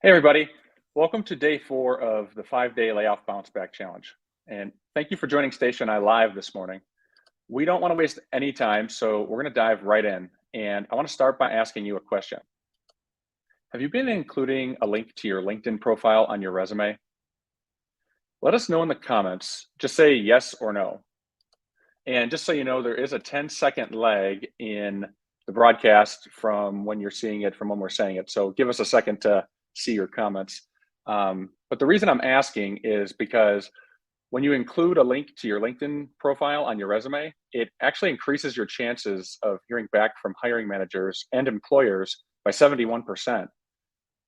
Hey, everybody. Welcome to day 4 of the 5-day layoff bounce back challenge. And thank you for joining Stacia and I live this morning. We don't want to waste any time, so we're going to dive right in. And I want to start by asking you a question. Have you been including a link to your LinkedIn profile on your resume? Let us know in the comments. Just say yes or no. And just so you know, there is a 10-second lag in the broadcast from when you're seeing it from when we're saying it. So give us a second to see your comments. But the reason I'm asking is because when you include a link to your LinkedIn profile on your resume, it actually increases your chances of hearing back from hiring managers and employers by 71%.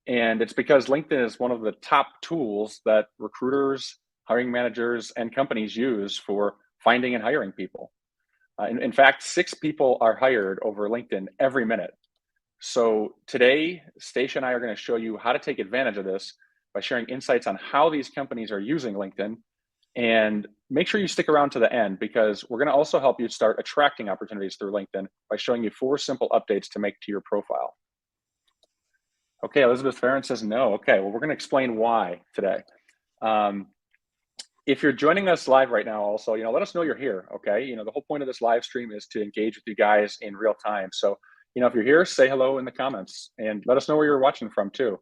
And it's because LinkedIn is one of the top tools that recruiters, hiring managers, and companies use for finding and hiring people. In fact, 6 people are hired over LinkedIn every minute. So today, Stacia and I are going to show you how to take advantage of this by sharing insights on how these companies are using LinkedIn. And make sure you stick around to the end because we're going to also help you start attracting opportunities through LinkedIn by showing you 4 simple updates to make to your profile. Okay, Elizabeth Farron says no. Okay, well, we're going to explain why today. If you're joining us live right now, also, let us know you're here. Okay, the whole point of this live stream is to engage with you guys in real time. So, if you're here, say hello in the comments and let us know where you're watching from too.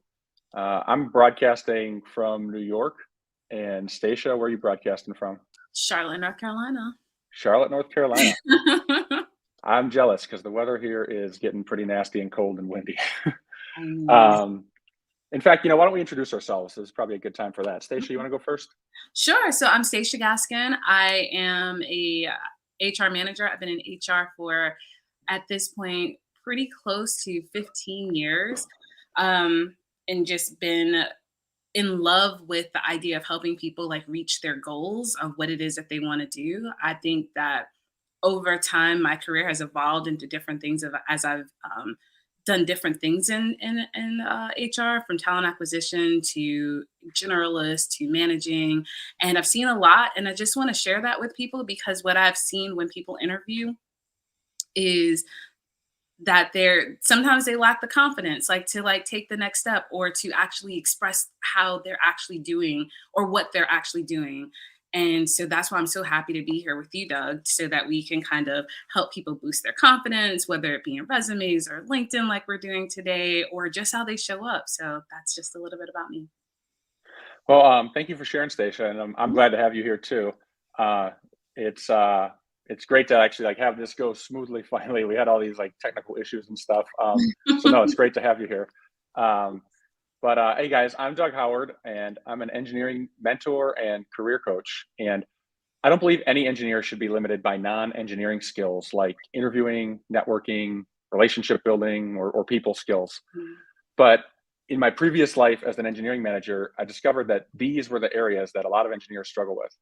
I'm broadcasting from New York, and Stacia, where are you broadcasting from? Charlotte, North Carolina. Charlotte, North Carolina. I'm jealous because the weather here is getting pretty nasty and cold and windy. In fact, why don't we introduce ourselves? This is probably a good time for that. Stacia, you want to go first? Sure. So I'm Stacia Gaskin. I am a HR manager. I've been in HR for, at this point, pretty close to 15 years, and just been in love with the idea of helping people like reach their goals of what it is that they want to do. I think that over time, my career has evolved into different things as I've done different things in HR, from talent acquisition to generalist to managing, and I've seen a lot. And I just want to share that with people because what I've seen when people interview is that sometimes they lack the confidence to take the next step or to actually express how they're actually doing or what they're actually doing. And so that's why I'm so happy to be here with you, Doug, so that we can kind of help people boost their confidence, whether it be in resumes or LinkedIn like we're doing today, or just how they show up. So that's just a little bit about me. Well, thank you for sharing, Stacia, and I'm glad to have you here too. Uh, it's great to actually have this go smoothly. Finally, we had all these technical issues and stuff. So no, it's great to have you here. Um, but hey, guys, I'm Doug Howard, and I'm an engineering mentor and career coach. And I don't believe any engineer should be limited by non-engineering skills like interviewing, networking, relationship building, or people skills. But in my previous life as an engineering manager, I discovered that these were the areas that a lot of engineers struggle with.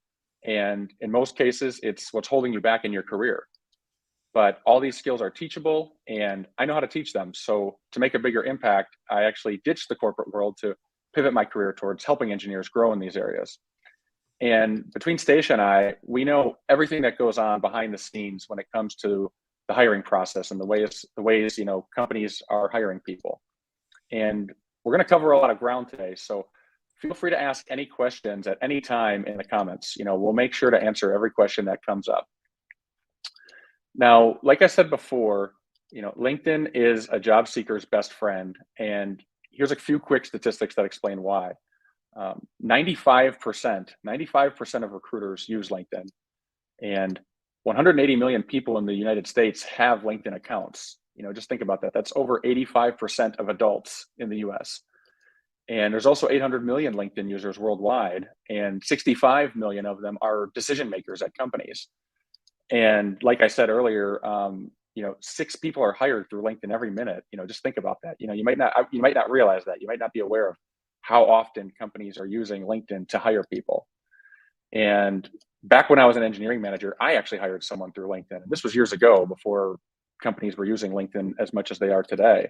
And in most cases, it's what's holding you back in your career. But all these skills are teachable, and I know how to teach them. So to make a bigger impact, I actually ditched the corporate world to pivot my career towards helping engineers grow in these areas. And between Stacia and I, we know everything that goes on behind the scenes when it comes to the hiring process and the ways companies are hiring people. And we're going to cover a lot of ground today. So feel free to ask any questions at any time in the comments. We'll make sure to answer every question that comes up. Now, like I said before, LinkedIn is a job seeker's best friend. And here's a few quick statistics that explain why. 95% of recruiters use LinkedIn, and 180 million people in the United States have LinkedIn accounts. Just think about that. That's over 85% of adults in the US. And there's also 800 million LinkedIn users worldwide, and 65 million of them are decision makers at companies. And like I said earlier, 6 people are hired through LinkedIn every minute. Just think about that. You might not realize that. You might not be aware of how often companies are using LinkedIn to hire people. And back when I was an engineering manager, I actually hired someone through LinkedIn. And this was years ago, before companies were using LinkedIn as much as they are today.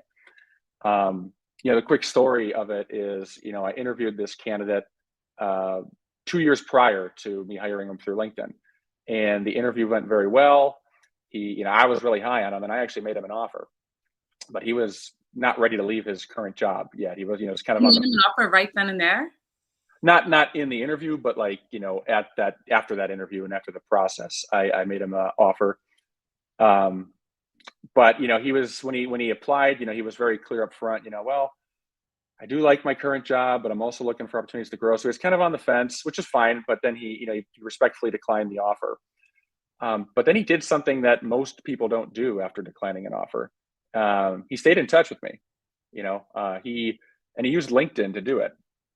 The quick story of it is, I interviewed this candidate 2 years prior to me hiring him through LinkedIn. And the interview went very well. I was really high on him, and I actually made him an offer. But he was not ready to leave his current job yet. He was, it's kind of You on made the, him an offer right then and there? not in the interview, but like, at that, after that interview and after the process, I made him an offer. Um, but he was, when he applied, he was very clear up front, well, I do like my current job, but I'm also looking for opportunities to grow. So he's kind of on the fence, which is fine. But then he respectfully declined the offer. But then he did something that most people don't do after declining an offer. He stayed in touch with me. He used LinkedIn to do it.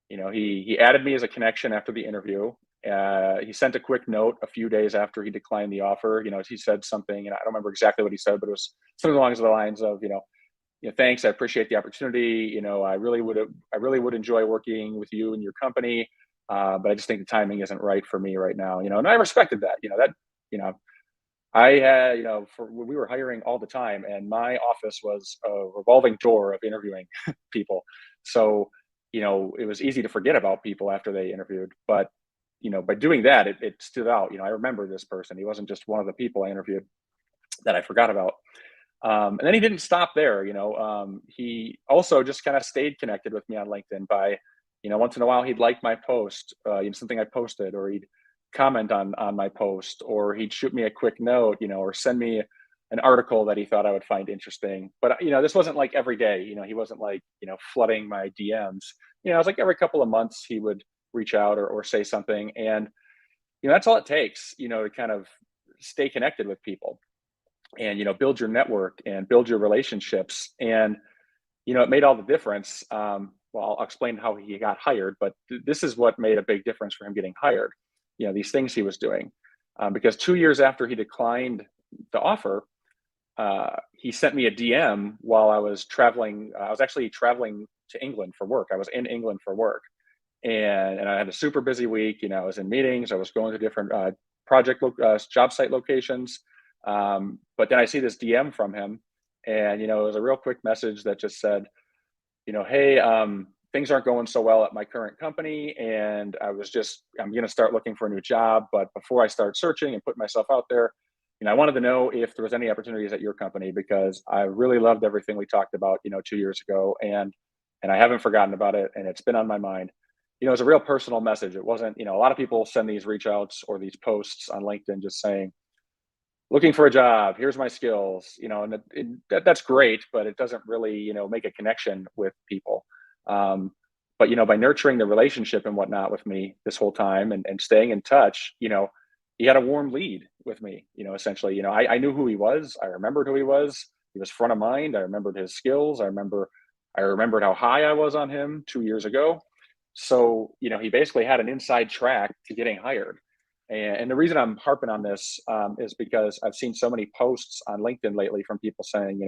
He added me as a connection after the interview. He sent a quick note a few days after he declined the offer. He said something, and I don't remember exactly what he said, but it was something along the lines of, thanks, I appreciate the opportunity. I really would enjoy working with you and your company, but I just think the timing isn't right for me right now. And I respected that. You know, I had, we were hiring all the time, and my office was a revolving door of interviewing people. So, it was easy to forget about people after they interviewed. But, by doing that, it stood out. I remember this person. He wasn't just one of the people I interviewed that I forgot about. And then he didn't stop there. He also just kind of stayed connected with me on LinkedIn by, once in a while he'd like my post, something I posted, or he'd comment on my post, or he'd shoot me a quick note, or send me an article that he thought I would find interesting. But this wasn't like every day. He wasn't like flooding my DMs. It was like every couple of months he would reach out or say something, and that's all it takes, to kind of stay connected with people and build your network and build your relationships. And it made all the difference. Well, I'll explain how he got hired, but this is what made a big difference for him getting hired. These things he was doing, because 2 years after he declined the offer, he sent me a DM while I was traveling. I was actually traveling to England for work. I was in England for work, and I had a super busy week. I was in meetings. I was going to different job site locations. But then I see this DM from him, and it was a real quick message that just said, hey, things aren't going so well at my current company, and I'm going to start looking for a new job. But before I start searching and put myself out there, I wanted to know if there was any opportunities at your company, because I really loved everything we talked about, 2 years ago, and I haven't forgotten about it, and it's been on my mind. It was a real personal message. It wasn't, a lot of people send these reach outs or these posts on LinkedIn just saying, looking for a job, here's my skills, and that's great, but it doesn't really, make a connection with people. But, by nurturing the relationship and whatnot with me this whole time, and staying in touch, he had a warm lead with me, essentially. I knew who he was. I remembered who he was. He was front of mind. I remembered his skills. I remembered how high I was on him 2 years ago. So, he basically had an inside track to getting hired. And the reason I'm harping on this, is because I've seen so many posts on LinkedIn lately from people saying,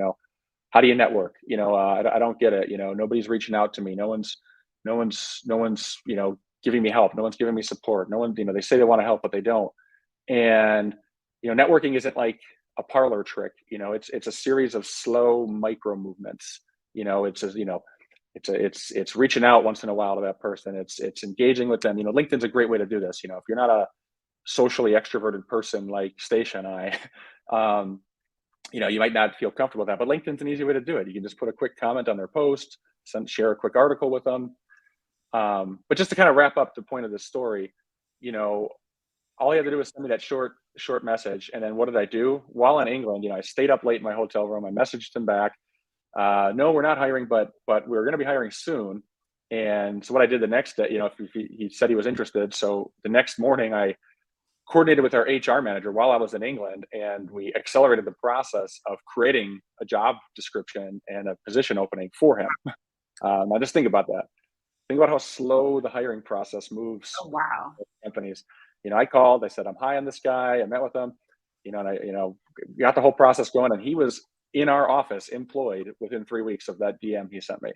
how do you network? I don't get it. Nobody's reaching out to me. No one's, giving me help. No one's giving me support. No one, they say they want to help, but they don't. And, networking isn't like a parlor trick. It's a series of slow micro movements. It's reaching out once in a while to that person. It's engaging with them. LinkedIn's a great way to do this. If you're not a socially extroverted person like Stacia and I, you might not feel comfortable with that, but LinkedIn's an easy way to do it. You can just put a quick comment on their post, share a quick article with them. But just to kind of wrap up the point of this story, all you had to do was send me that short message. And then what did I do? While in England, I stayed up late in my hotel room. I messaged him back. No, we're not hiring, but we're going to be hiring soon. And so what I did the next day, if he said he was interested. So the next morning I coordinated with our HR manager while I was in England, and we accelerated the process of creating a job description and a position opening for him. Now just think about that. Think about how slow the hiring process moves Oh, wow. with companies. I called, I said, I'm high on this guy. I met with him, and I, got the whole process going, and he was in our office employed within 3 weeks of that DM he sent me.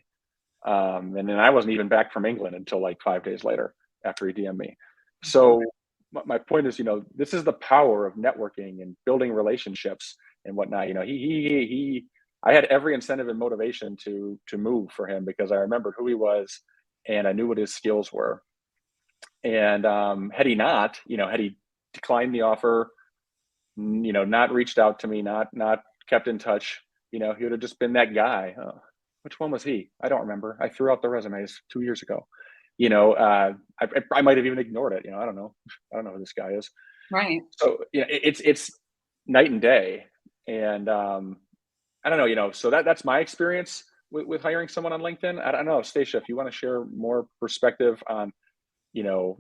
And then I wasn't even back from England until like 5 days later after he DM'd me. So my point is, this is the power of networking and building relationships and whatnot. I had every incentive and motivation to move for him, because I remembered who he was and I knew what his skills were. And had he declined the offer, not reached out to me, not kept in touch, he would have just been that guy. Oh, which one was he? I don't remember. I threw out the resumes 2 years ago. I might have even ignored it. I don't know. I don't know who this guy is. Right. So it's night and day, and I don't know. So that's my experience with hiring someone on LinkedIn. I don't know, Stacia, if you want to share more perspective on,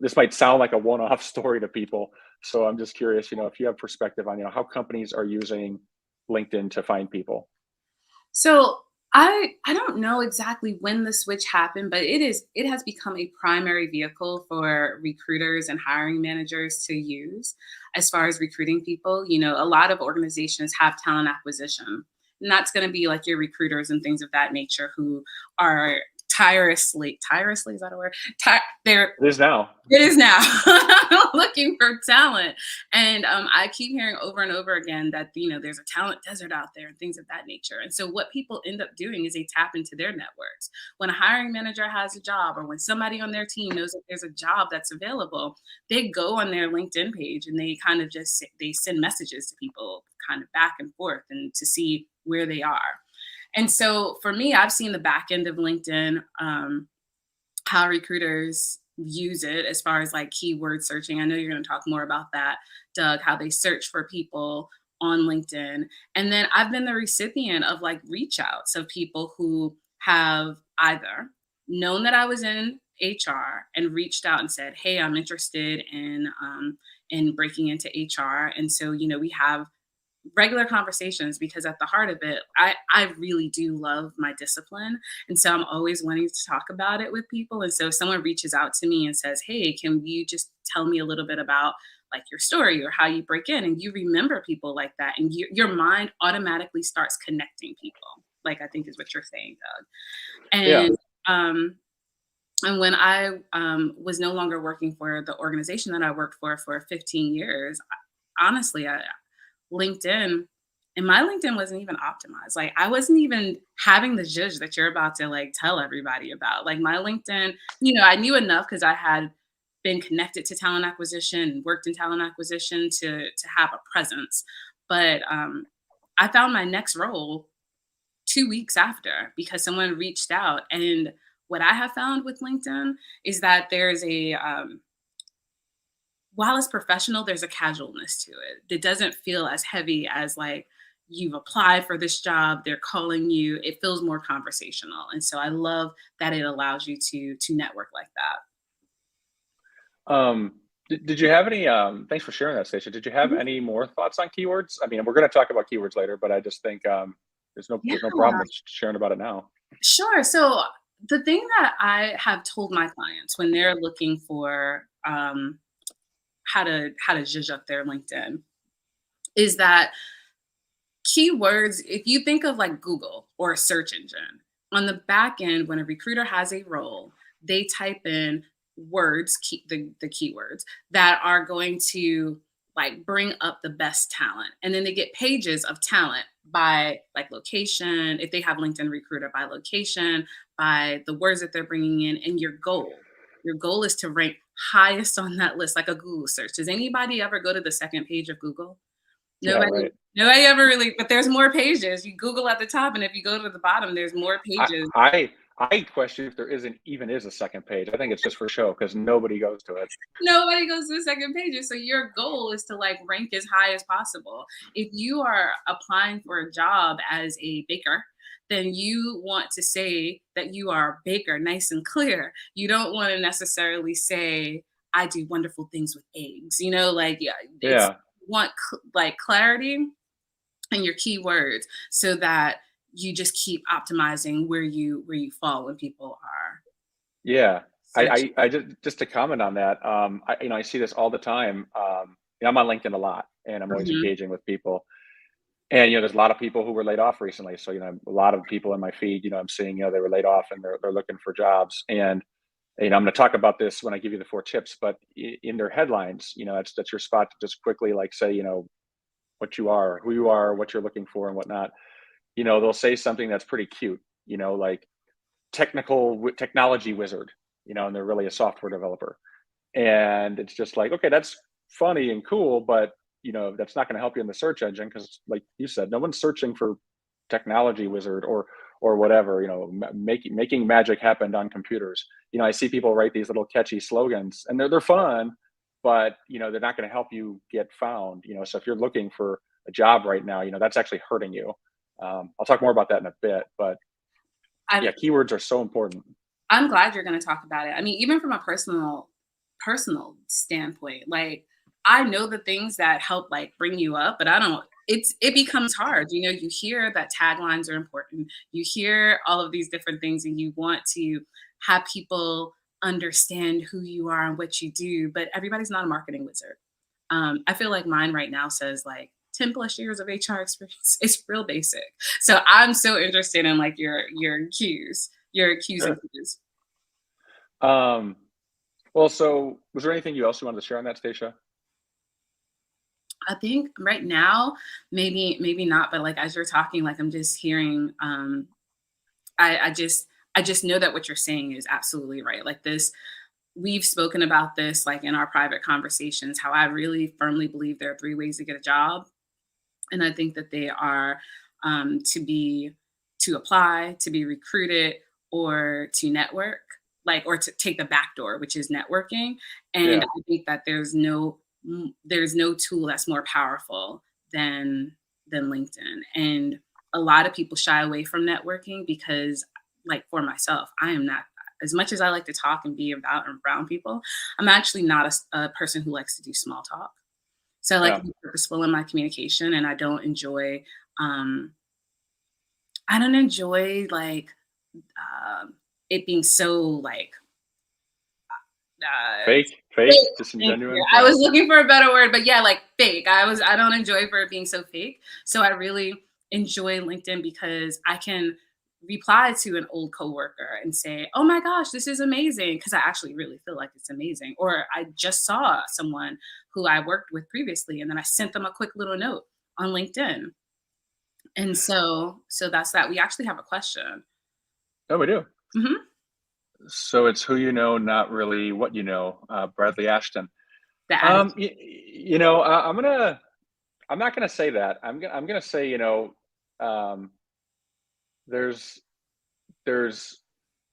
this might sound like a one-off story to people. So I'm just curious, if you have perspective on, how companies are using LinkedIn to find people. So I don't know exactly when the switch happened, but it has become a primary vehicle for recruiters and hiring managers to use as far as recruiting people. A lot of organizations have talent acquisition. And that's going to be like your recruiters and things of that nature who are tirelessly, is that a word? They're It is now. it is now looking for talent. And I keep hearing over and over again that, there's a talent desert out there and things of that nature. And so what people end up doing is they tap into their networks. When a hiring manager has a job or when somebody on their team knows that there's a job that's available, they go on their LinkedIn page and they kind of they send messages to people kind of back and forth and to see where they are. And so for me, I've seen the back end of LinkedIn, how recruiters use it as far as like keyword searching. I know you're going to talk more about that, Doug, how they search for people on LinkedIn. And then I've been the recipient of like reach outs of people who have either known that I was in HR and reached out and said, "Hey, I'm interested in breaking into HR." And so, we have regular conversations because at the heart of it, I really do love my discipline. And so I'm always wanting to talk about it with people. And so if someone reaches out to me and says, "Hey, can you just tell me a little bit about like your story or how you break in?" And you remember people like that and your mind automatically starts connecting people. Like I think is what you're saying, Doug. Yeah. And when I was no longer working for the organization that I worked for 15 years, honestly, LinkedIn, and my LinkedIn wasn't even optimized. Like I wasn't even having the zhuzh that you're about to like tell everybody about. Like my LinkedIn, I knew enough because I had been connected to talent acquisition, worked in talent acquisition to have a presence. But I found my next role 2 weeks after because someone reached out. And what I have found with LinkedIn is that there's while it's professional, there's a casualness to it. It doesn't feel as heavy as like you've applied for this job, they're calling you. It feels more conversational. And so I love that it allows you to network like that. Did you have any, thanks for sharing that, Stacia. Did you have Mhm. any more thoughts on keywords? I mean, we're going to talk about keywords later, but I just think Yeah, there's no problem with sharing about it now. sure. So the thing that I have told my clients when they're looking for how to zhuzh up their LinkedIn is that keywords, if you think of like Google or a search engine, on the back end, when a recruiter has a role, they type in the keywords that are going to like bring up the best talent. And then they get pages of talent by like location, if they have LinkedIn Recruiter by location, by the words that they're bringing in, and your goal. Your goal is to rank highest on that list, like a Google search. Does anybody ever go to the second page of Google? Yeah, Nobody right. nobody ever really, but there's more pages. You Google at the top, and if you go to the bottom, there's more I pages. I I question if there isn't even is a second page. I think it's just for show because nobody goes to it. Nobody goes to the second pages. So your goal is to like rank as high as possible. If you are applying for a job as a baker, then you want to say that you are a baker, nice and clear. You don't want to necessarily say, "I do wonderful things with eggs." Like yeah, it's Yeah. want like clarity and your keywords so that you just keep optimizing where you fall when people are Yeah. searching. I just to comment on that, I see this all the time. I'm on LinkedIn a lot and I'm always Mhm. engaging with people. And there's a lot of people who were laid off recently. So, a lot of people in my feed, I'm seeing, they were laid off and they're looking for jobs. And I'm going to talk about this when I give you the 4 tips, but in their headlines, that's your spot to just quickly like say, what you are, who you are, what you're looking for and whatnot. They'll say something that's pretty cute, like technology wizard, and they're really a software developer. And it's just like, okay, that's funny and cool, but that's not going to help you in the search engine because, like you said, no one's searching for technology wizard or whatever, making magic happen on computers. I see people write these little catchy slogans, and they're fun, but they're not going to help you get found. So if you're looking for a job right now, that's actually hurting you. I'll talk more about that in a bit, but I, yeah, keywords are so important. I'm glad you're going to talk about it. I mean, even from a personal standpoint, like I know the things that help like bring you up, but I don't it becomes hard. You hear that taglines are important. You hear all of these different things and you want to have people understand who you are and what you do, but everybody's not a marketing wizard. I feel like mine right now says like 10 plus years of HR experience. It's real basic. So I'm so interested in like your cues, your Q's and Sure. Q's. Um, well, so was there anything else you wanted to share on that, Stacia? I think right now, maybe not, but like as you're talking, like I'm just hearing, I just know that what you're saying is absolutely right. Like this, we've spoken about this like in our private conversations, how I really firmly believe there are three ways to get a job. And I think that they are to apply, to be recruited, or to network, like or to take the back door, which is networking. And Yeah. I think that there's no tool that's more powerful than LinkedIn. And a lot of people shy away from networking because, like for myself, I am not as much as I like to talk and be about and around people. I'm actually not a person who likes to do small talk. So I like Yeah. to be purposeful in my communication, and um, I don't enjoy like it being so like Fake, fake. Thank you. disingenuine. I Yeah. was looking for a better word, but yeah, like fake. I don't enjoy for it being so fake. So I really enjoy LinkedIn because I can reply to an old coworker and say, "Oh my gosh, this is amazing," because I actually really feel like it's amazing. Or I just saw someone who I worked with previously, and then I sent them a quick little note on LinkedIn. And so that's that. We actually have a question. Oh, we do. Hmm. So it's who you know, not really what you know. Bradley Ashton. The attitude. I'm not gonna say that. I'm gonna say, um, there's there's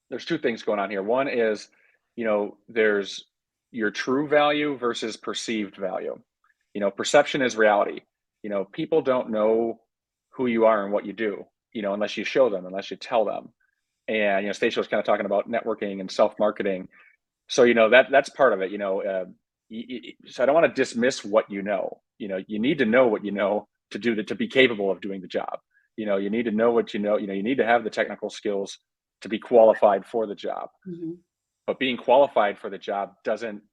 there's two things going on here. One is, there's your true value versus perceived value. Perception is reality. People don't know who you are and what you do, unless you show them, unless you tell them. And Stacia was kind of talking about networking and self-marketing. So that's part of it. So I don't want to dismiss what you know. You need to know what you know to be capable of doing the job. You need to know what you know. You need to have the technical skills to be qualified for the job. Hmm. But being qualified for the job doesn't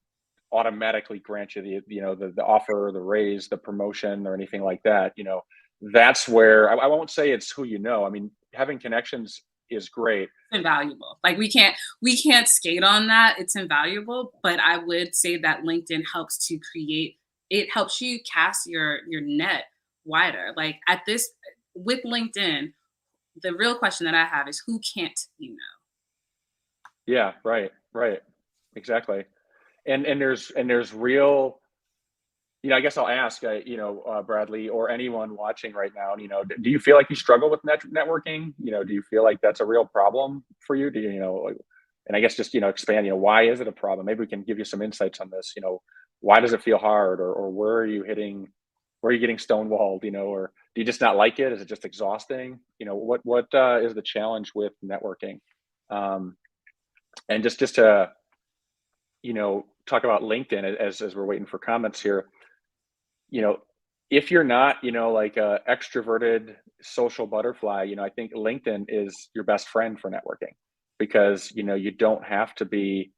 automatically grant you the offer, the raise, the promotion, or anything like that. That's where I won't say it's who you know. I mean, having connections is great. Invaluable. Like we can't skate on that. It's invaluable, but I would say that LinkedIn helps to create it helps you cast your net wider. Like at this with LinkedIn, the real question that I have is who can't you know? Yeah, right, exactly. And there's real. I guess I'll ask, Bradley, or anyone watching right now. Do you feel like you struggle with networking? Do you feel like that's a real problem for you? Do and I guess just expand. Why is it a problem? Maybe we can give you some insights on this. Why does it feel hard, or where are you hitting? Where are you getting stonewalled? Or do you just not like it? Is it just exhausting? What is the challenge with networking? Um, and just to talk about LinkedIn as we're waiting for comments here. you know, if you're not, like a extroverted social butterfly, I think LinkedIn is your best friend for networking because, you don't have to be,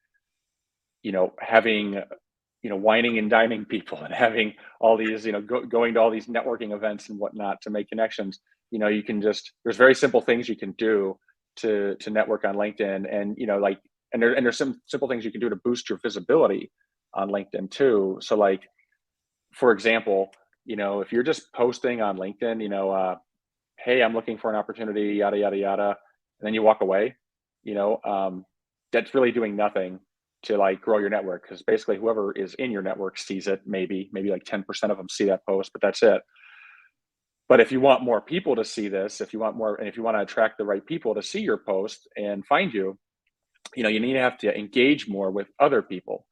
having, whining and dining people and having all these, going to all these networking events and whatnot to make connections. You can there's very simple things you can do to network on LinkedIn and, like, and there's some simple things you can do to boost your visibility on LinkedIn too. So like, for example, if you're just posting on LinkedIn, hey, I'm looking for an opportunity, yada, yada, yada, and then you walk away, you know, um, that's really doing nothing to like grow your network because basically whoever is in your network sees it, maybe like 10% of them see that post, but that's it. But if you want more people to see this, if you want more, and if you want to attract the right people to see your post and find you, you need to have to engage more with other people.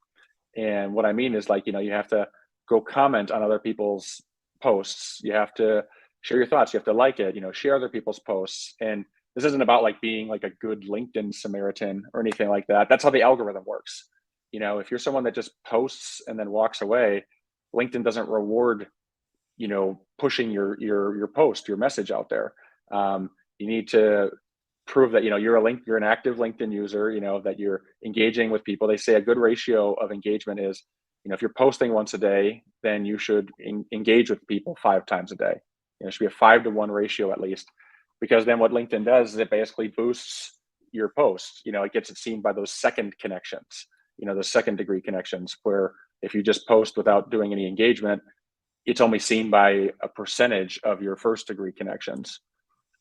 And what I mean is, like, you have to go comment on other people's posts. You have to share your thoughts. You have to like it, share other people's posts. And this isn't about like being like a good LinkedIn Samaritan or anything like that. That's how the algorithm works. If you're someone that just posts and then walks away, LinkedIn doesn't reward, pushing your post, your message out there. You need to prove that you're an active LinkedIn user, that you're engaging with people. They say a good ratio of engagement is, if you're posting once a day, then you should engage with people 5 times a day. It should be a 5-to-1 ratio at least, because then what LinkedIn does is it basically boosts your post. It gets it seen by those second connections, the second degree connections, where if you just post without doing any engagement, it's only seen by a percentage of your first degree connections.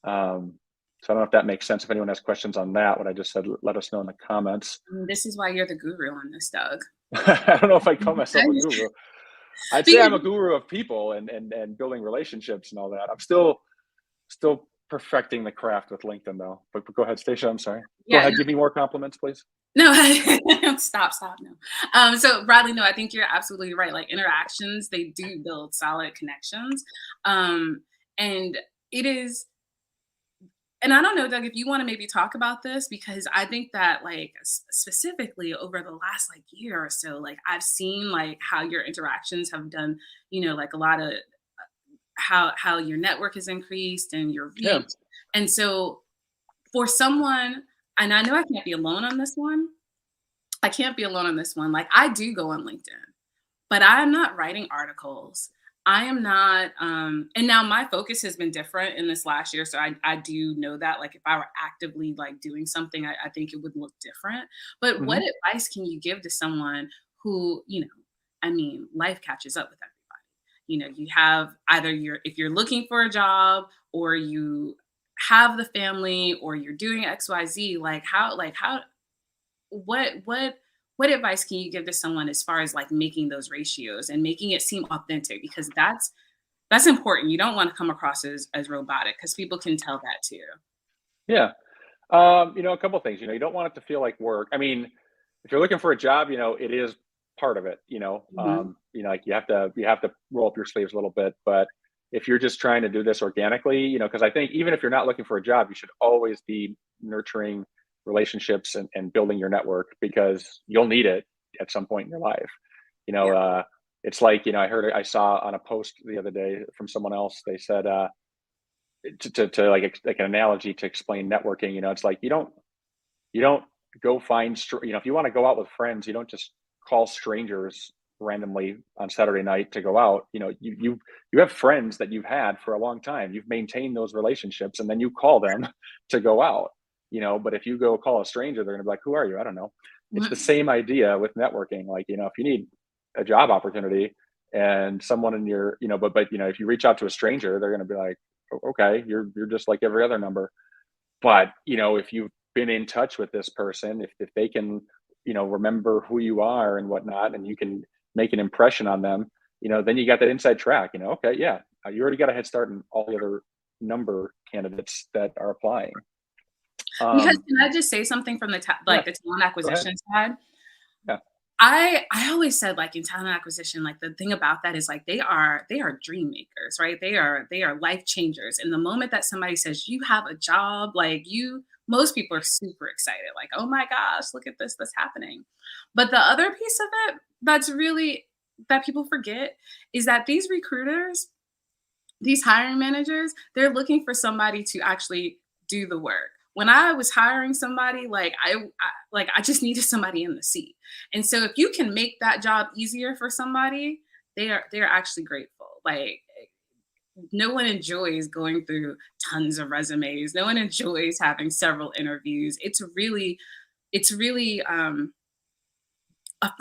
So I don't know if that makes sense. If anyone has questions on that, what I just said, let us know in the comments. This is why you're the guru on this, Doug. I don't know if I call myself a guru. I'd say Because I'm a guru of people and building relationships and all that. I'm still perfecting the craft with LinkedIn though. But go ahead, Stacia. I'm sorry. Go yeah, ahead. Give me more compliments, please. no, stop, no. So Bradley, no, I think you're absolutely right. Like interactions, they do build solid connections. And it is, and I don't know, Doug, if you want to maybe talk about this, because I think that like specifically over the last like year or so, like I've seen like how your interactions have done, like a lot of how your network has increased and your Yeah. reach. And so for someone, and I know I can't be alone on this one. I can't be alone on this one. Like I do go on LinkedIn, but I'm not writing articles. I am not, and now my focus has been different in this last year. So I do know that like if I were actively like doing something, I think it would look different. But what Hmm. advice can you give to someone who, I mean, life catches up with everybody. You have either if you're looking for a job or you have the family or you're doing XYZ, what advice can you give to someone as far as like making those ratios and making it seem authentic, because that's important. You don't want to come across as robotic, because people can tell that too. Yeah. A couple of things. You don't want it to feel like work. I mean, if you're looking for a job, it is part of it. Mhm. Like you have to roll up your sleeves a little bit. But if you're just trying to do this organically, because I think even if you're not looking for a job, you should always be nurturing relationships and building your network, because you'll need it at some point in your life. You know, Yeah. uh, it's like, I saw on a post the other day from someone else. They said, to like an analogy to explain networking, it's like you don't go find if you want to go out with friends, you don't just call strangers randomly on Saturday night to go out. You have friends that you've had for a long time. You've maintained those relationships, and then you call them to go out. But if you go call a stranger, they're gonna be like, who are you? I don't know. It's the Mhm. same idea with networking. Like, if you need a job opportunity and someone in your, but if you reach out to a stranger, they're gonna be like, Okay, you're just like every other number." But, if you've been in touch with this person, if they can, remember who you are and whatnot, and you can make an impression on them, then you got that inside track. Okay, yeah, you already got a head start in all the other number candidates that are applying. Because Um, can I just say something from the yeah, like the talent go ahead. acquisition side? Yeah, I always said like in talent acquisition, like the thing about that is like they are dream makers, right? They are life changers. And the moment that somebody says you have a job, like most people are super excited, like, oh my gosh, look at this that's happening. But the other piece of it that's really that people forget is that these recruiters, these hiring managers, they're looking for somebody to actually do the work. When I was hiring somebody, like I just needed somebody in the seat. And so if you can make that job easier for somebody, they're actually grateful. Like no one enjoys going through tons of resumes. No one enjoys having several interviews. It's really a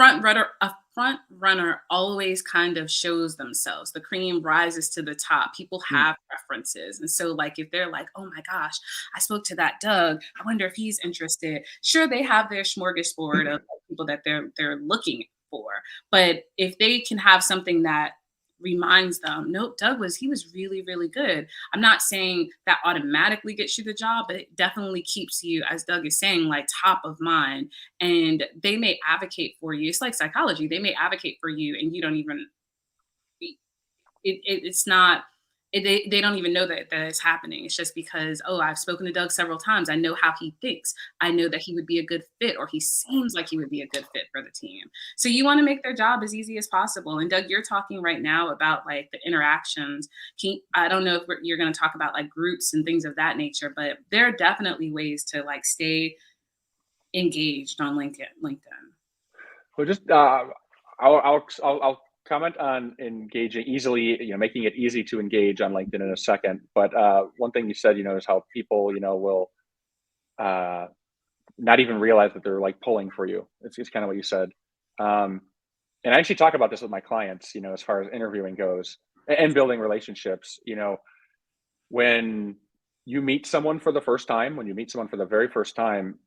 front runner always kind of shows themselves. The cream rises to the top. People mm, have preferences. And so like if they're like, oh my gosh, I spoke to that Doug, I wonder if he's interested. Sure, they have their smorgasbord of people that they're looking for. But if they can have something that reminds them, nope, he was really, really good. I'm not saying that automatically gets you the job, but it definitely keeps you, as Doug is saying, like top of mind. And they may advocate for you. It's like psychology. They may advocate for you and you don't even, it's not, they don't even know that it's happening. It's just because, oh, I've spoken to Doug several times. I know how he thinks. I know that he would be a good fit, or he seems like he would be a good fit for the team. So you want to make their job as easy as possible. And Doug, you're talking right now about like the interactions. I don't know if you're going to talk about like groups and things of that nature, but there are definitely ways to like stay engaged on LinkedIn. Well, just I'll comment on engaging easily, making it easy to engage on LinkedIn in a second. But one thing you said, is how people, will not even realize that they're like pulling for you. It's kind of what you said. And I actually talk about this with my clients, as far as interviewing goes and building relationships. When you meet someone for the first time, when you meet someone for the very first time,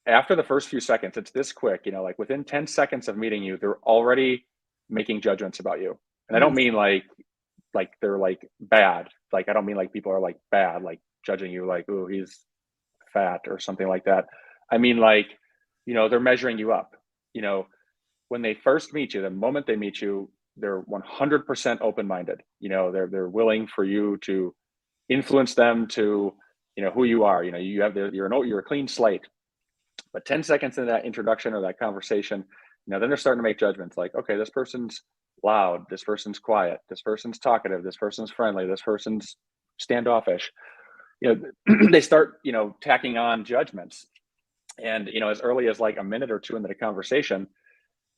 after the first few seconds, it's this quick, like within 10 seconds of meeting you, they're already making judgments about you. And I don't mean like they're like bad. Like, I don't mean like people are like bad, like judging you like, oh, he's fat or something like that. I mean, like, they're measuring you up. When they first meet you, the moment they meet you, they're 100% open-minded. They're willing for you to influence them to, who you are. You're a clean slate. But 10 seconds into that introduction or that conversation, then they're starting to make judgments like, okay, this person's loud, this person's quiet, this person's talkative, this person's friendly, this person's standoffish. They start, tacking on judgments. And, as early as like a minute or two into the conversation,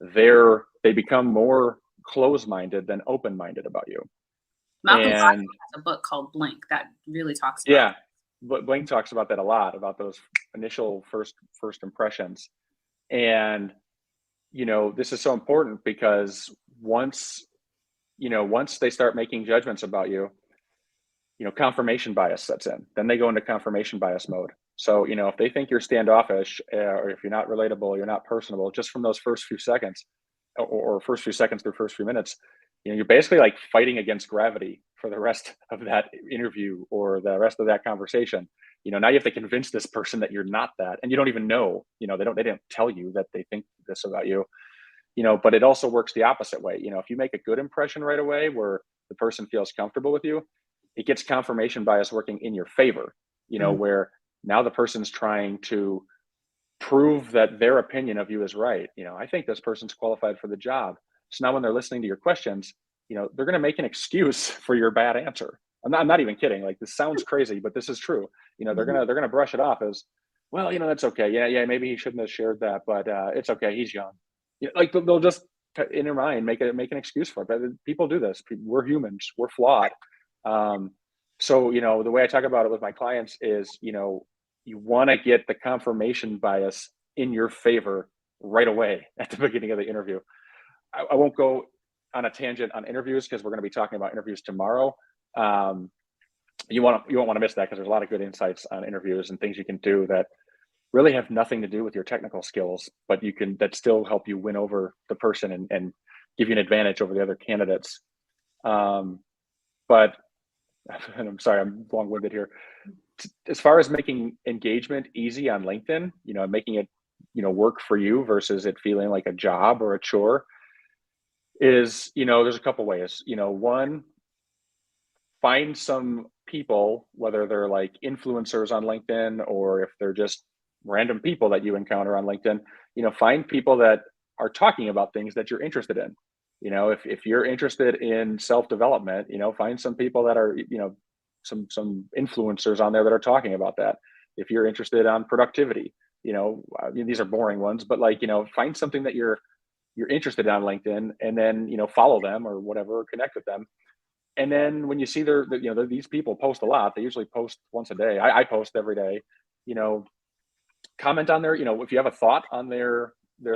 they become more closed-minded than open-minded about you. Malcolm Gladwell has a book called Blink that really talks about yeah. But Blink talks about that a lot, about those initial first impressions. And, this is so important because once they start making judgments about you, confirmation bias sets in. Then they go into confirmation bias mode. So, if they think you're standoffish or if you're not relatable, you're not personable, just from those first few seconds or first few seconds through first few minutes, you're basically like fighting against gravity for the rest of that interview or the rest of that conversation. Now you have to convince this person that you're not that, and you don't even know, they didn't tell you that they think this about you, but it also works the opposite way. If you make a good impression right away where the person feels comfortable with you, it gets confirmation bias working in your favor, where now the person's trying to prove that their opinion of you is right. I think this person's qualified for the job. So now when they're listening to your questions, they're going to make an excuse for your bad answer. I'm not even kidding. Like, this sounds crazy, but this is true. They're going to brush it off as, well, that's okay. Yeah. Maybe he shouldn't have shared that, but it's okay. He's young. Like, they'll just in their mind make an excuse for it. But people do this. We're humans. We're flawed. So, the way I talk about it with my clients is, you want to get the confirmation bias in your favor right away at the beginning of the interview. I won't go on a tangent on interviews because we're going to be talking about interviews tomorrow. You won't want to miss that because there's a lot of good insights on interviews and things you can do that really have nothing to do with your technical skills, but that still help you win over the person and give you an advantage over the other candidates. But and I'm sorry, I'm long-winded here. As far as making engagement easy on LinkedIn, making it, work for you versus it feeling like a job or a chore is, there's a couple ways. One, find some people, whether they're like influencers on LinkedIn or if they're just random people that you encounter on LinkedIn, find people that are talking about things that you're interested in. If you're interested in self-development, find some people that are, some influencers on there that are talking about that. If you're interested on productivity, these are boring ones, but like, find something that you're interested in on LinkedIn and then, follow them or whatever, connect with them. And then when you see these people post a lot, they usually post once a day. I post every day, comment on their, if you have a thought on their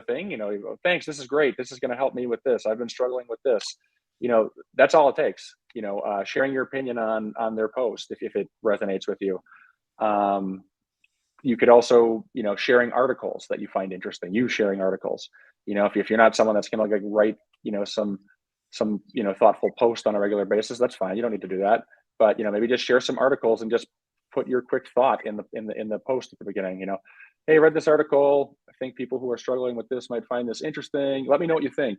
thing, thanks, this is great. This is going to help me with this. I've been struggling with this. That's all it takes, sharing your opinion on their post if it resonates with you. You could also, sharing articles that you find interesting, sharing articles, if you're not someone that's going to like write, some some, thoughtful post on a regular basis, that's fine. You don't need to do that. But, maybe just share some articles and just put your quick thought in the post at the beginning. Hey, I read this article. I think people who are struggling with this might find this interesting. Let me know what you think.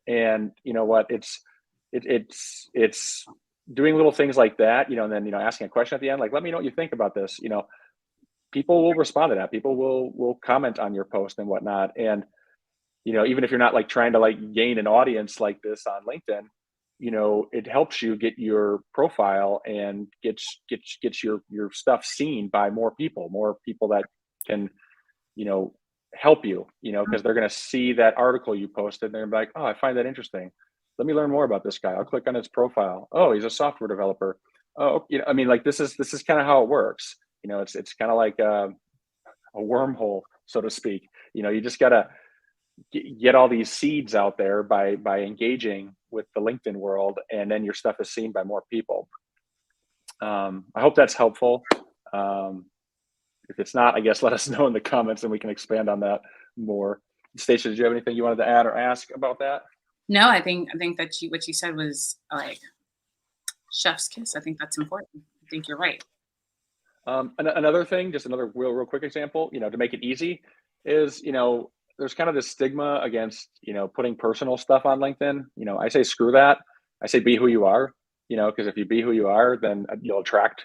And you know what? It's doing little things like that, and then asking a question at the end, like, let me know what you think about this. People will respond to that. People will comment on your post and whatnot. And even if you're not like trying to like gain an audience like this on LinkedIn, it helps you get your profile and gets your stuff seen by more people that can, help you, because they're going to see that article you posted and they're like, oh, I find that interesting. Let me learn more about this guy. I'll click on his profile. Oh, he's a software developer. Oh, like this is kind of how it works. It's kind of like a wormhole, so to speak. You just got to get all these seeds out there by engaging with the LinkedIn world, and then your stuff is seen by more people. I hope that's helpful. If it's not, I guess let us know in the comments and we can expand on that more. Stacia, did you have anything you wanted to add or ask about that? No, I think that what you said was like chef's kiss. I think that's important. I think you're right. Another thing, just another real quick example, to make it easy is, there's kind of this stigma against, putting personal stuff on LinkedIn. I say, screw that. I say, be who you are, because if you be who you are, then you'll attract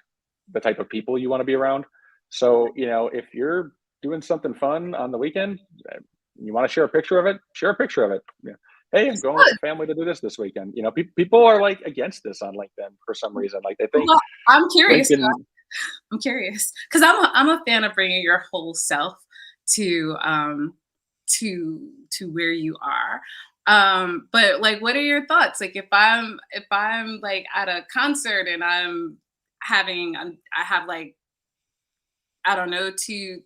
the type of people you want to be around. So, if you're doing something fun on the weekend, you want to share a picture of it, share a picture of it. Hey, I'm going with the family to do this weekend. People are like against this on LinkedIn for some reason. Like they think. Well, I'm curious. LinkedIn, I'm curious because I'm a fan of bringing your whole self to where you are. But like, what are your thoughts? Like, if I'm like at a concert and I have like, I don't know, two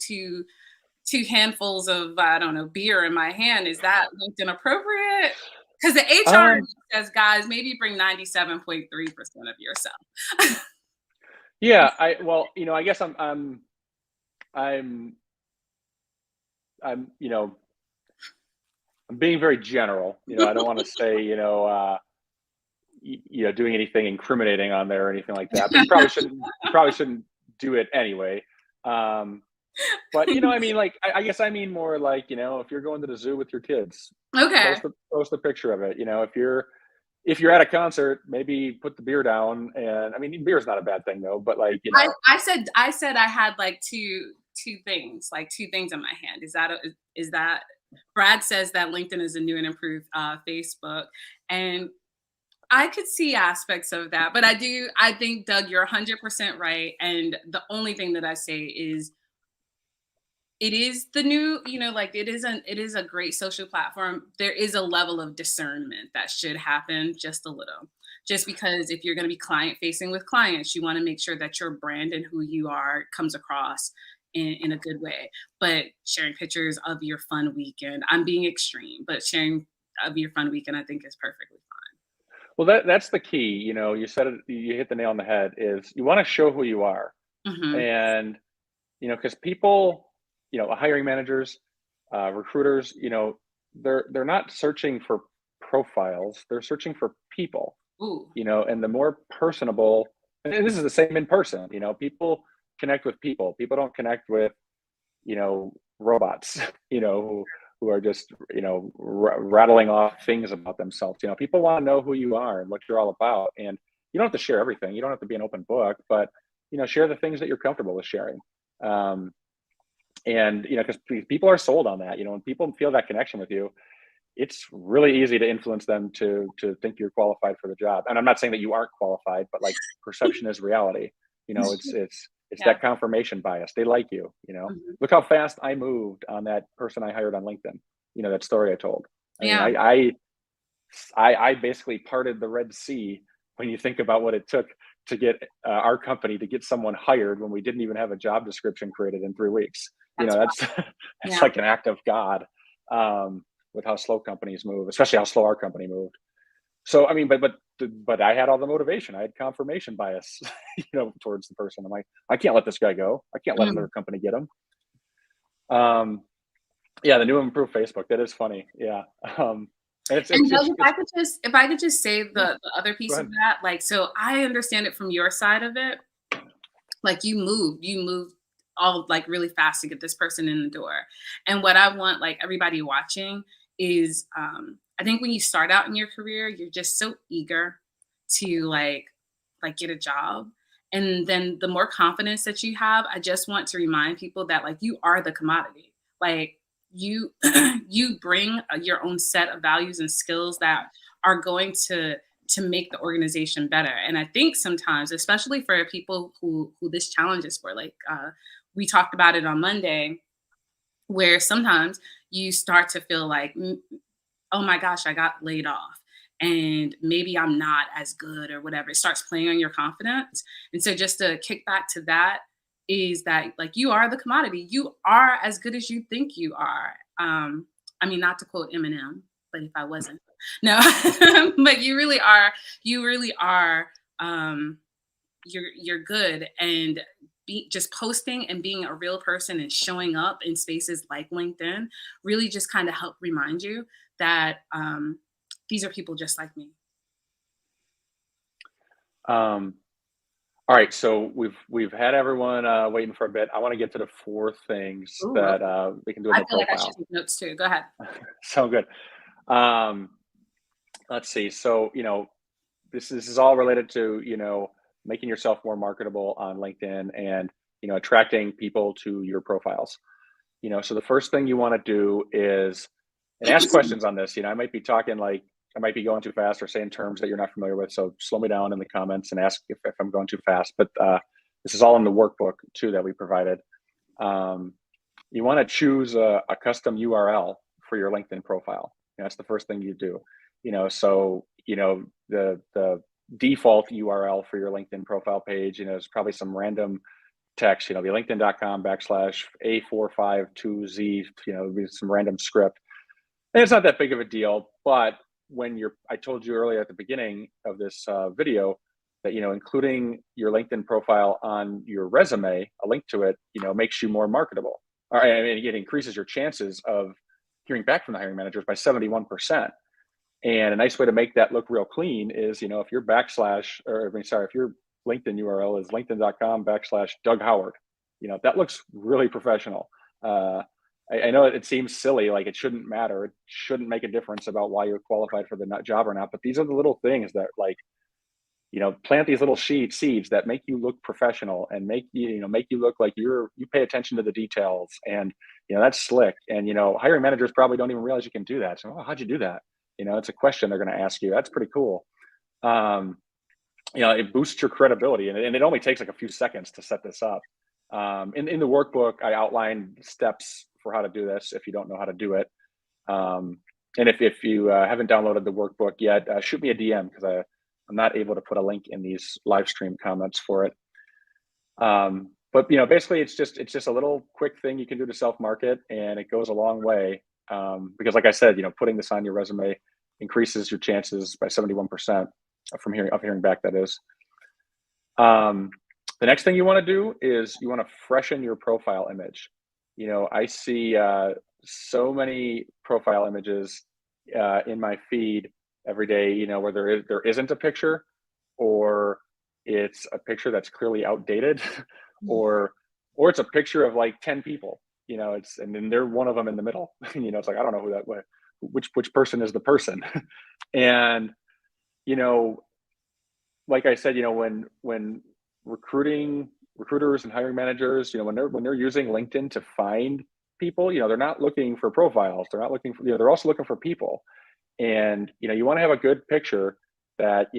handfuls of, I don't know, beer in my hand, is that LinkedIn appropriate? Because the HR says, guys, maybe bring 97.3% of yourself. Yeah, I guess I'm being very general. I don't want to say, doing anything incriminating on there or anything like that. But you probably shouldn't do it anyway. But like I guess I mean more like, if you're going to the zoo with your kids, Okay. post a picture of it. If you're at a concert, maybe put the beer down. And beer is not a bad thing though. But like, I said I had like two things in my hand. Is that Brad says that LinkedIn is a new and improved Facebook, and I could see aspects of that, but I think, Doug, you're 100% right. And the only thing that I say is it is the new, like it is a great social platform. There is a level of discernment that should happen, just a little. Just because if you're going to be client facing with clients, you want to make sure that your brand and who you are comes across in a good way. But sharing pictures of your fun weekend, I'm being extreme, but sharing of your fun weekend, I think is perfectly fine. Well, that's the key. You said it, you hit the nail on the head, is you want to show who you are. Mm-hmm. And, because people, hiring managers, recruiters, they're not searching for profiles, they're searching for people. Ooh. And the more personable, and this is the same in person, people connect with people. People don't connect with, robots, who are just, rattling off things about themselves. People want to know who you are and what you're all about. And you don't have to share everything. You don't have to be an open book, but, share the things that you're comfortable with sharing. And, because people are sold on that, when people feel that connection with you, it's really easy to influence them to think you're qualified for the job. And I'm not saying that you aren't qualified, but like perception is reality. It's that confirmation bias. They like you, Mm-hmm. Look how fast I moved on that person I hired on LinkedIn. That story I told. I basically parted the Red Sea when you think about what it took to get our company to get someone hired when we didn't even have a job description created in 3 weeks. That's like an act of God, with how slow companies move, especially how slow our company moved. So, but I had all the motivation. I had confirmation bias, towards the person. I'm like, I can't let this guy go. I can't let another company get him. The new and improved Facebook. That is funny. Yeah. And it's And it's Doug, it's, it's if I could just say yeah. the other Go piece of ahead. that, like, so I understand it from your side of it. Like you moved all like really fast to get this person in the door. And what I want like everybody watching is I think when you start out in your career, you're just so eager to like get a job. And then the more confidence that you have, I just want to remind people that like you are the commodity. Like you you bring your own set of values and skills that are going to make the organization better. And I think sometimes, especially for people who this challenge is for, like we talked about it on Monday, where sometimes you start to feel like, oh my gosh, I got laid off. And maybe I'm not as good or whatever. It starts playing on your confidence. And so just to kick back to that is that like you are the commodity. You are as good as you think you are. I mean, not to quote Eminem, but if I wasn't. No, but you really are you're good and just posting and being a real person and showing up in spaces like LinkedIn really just kind of help remind you that these are people just like me. Um, all right, so we've had everyone waiting for a bit. I want to get to the four things Ooh, that okay. we can do in I the feel like I should profile. take notes too. Go ahead. So good. Um, let's see. So this is all related to making yourself more marketable on LinkedIn and attracting people to your profiles. So the first thing you want to do is and ask questions on this. I might be talking like I might be going too fast or saying terms that you're not familiar with. So slow me down in the comments and ask if I'm going too fast. But this is all in the workbook too that we provided. Um, you want to choose a custom URL for your LinkedIn profile. That's the first thing you do. So the default URL for your LinkedIn profile page, is probably some random text, be linkedin.com backslash A452Z, be some random script. And it's not that big of a deal, but I told you earlier at the beginning of this video that, including your LinkedIn profile on your resume, a link to it, makes you more marketable. Or, I mean, it increases your chances of hearing back from the hiring managers by 71%. And a nice way to make that look real clean is, if your if your LinkedIn URL is linkedin.com backslash Doug Howard, that looks really professional. I know it seems silly, like it shouldn't matter. It shouldn't make a difference about why you're qualified for the job or not. But these are the little things that plant these little seeds that make you look professional and make you look like you pay attention to the details. And, that's slick. And, hiring managers probably don't even realize you can do that. So, oh, how'd you do that? It's a question they're going to ask you. That's pretty cool. It boosts your credibility and it only takes like a few seconds to set this up. In the workbook, I outlined steps for how to do this if you don't know how to do it. And if you haven't downloaded the workbook yet, shoot me a DM because I'm not able to put a link in these live stream comments for it. But basically it's just a little quick thing you can do to self-market, and it goes a long way. Because like I said, putting this on your resume increases your chances by 71% from hearing back, that is. The next thing you want to do is you want to freshen your profile image. I see so many profile images in my feed every day, where there isn't a picture, or it's a picture that's clearly outdated, or it's a picture of like 10 people, and then they're one of them in the middle. It's like, I don't know which person is the person. And, like I said, when recruiters and hiring managers, when they're using LinkedIn to find people, they're not looking for profiles. They're not looking for, they're also looking for people. And, you want to have a good picture that,